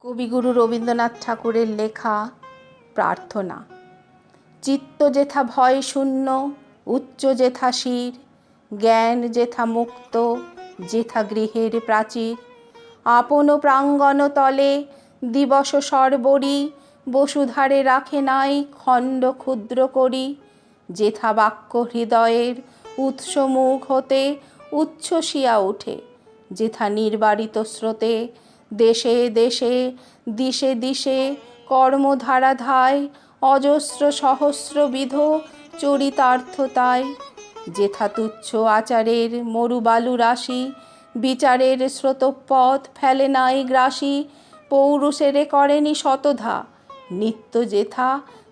কবিগুরু রবীন্দ্রনাথ ঠাকুরের লেখা প্রার্থনা। চিত্ত যেথা ভয় শূন্য, উচ্চ যেথা শির, জ্ঞান যেথা মুক্ত, যেথা গৃহের প্রাচীর, আপন প্রাঙ্গণ তলে দিবস সর্বরি, বসুধারে রাখে নাই খণ্ড ক্ষুদ্র করি, যেথা বাক্য হৃদয়ের উৎস মুখ হতে উচ্ছ্বসিয়া ওঠে, যেথা নির্বারিত স্রোতে দেশে দেশে দিশে দিশে কর্মধারা ধায় অজস্র সহস্রবিধ চরিতার্থতায়, যেথা তুচ্ছ আচারের মরুবালু রাশি বিচারের স্রোতপথ ফেলে নাই গ্রাসী, পৌরুষেরে করেনি শতধা নিত্য যেথা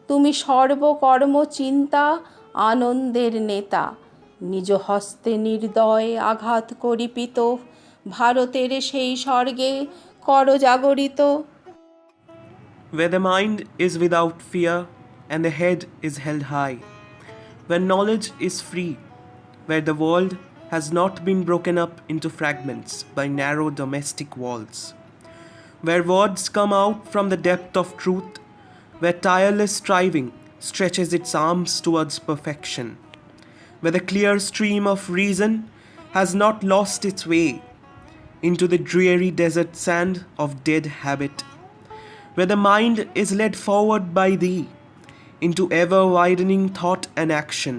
তুমি সর্বকর্ম চিন্তা আনন্দের নেতা, নিজ হস্তে নির্দয় আঘাত করিপিত ভারতের সেই স্বর্গে কর জাগরিত। Where the mind is without fear and the head is held high, where knowledge is free, where the world has not been broken up into fragments by narrow domestic walls, where words come out from the depth of truth, where tireless striving stretches its arms towards perfection, where the clear stream of reason has not lost its way into the dreary desert sand of dead habit, where the mind is led forward by thee into ever-widening thought and action,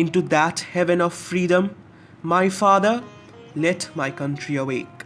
into that heaven of freedom, my Father, let my country awake.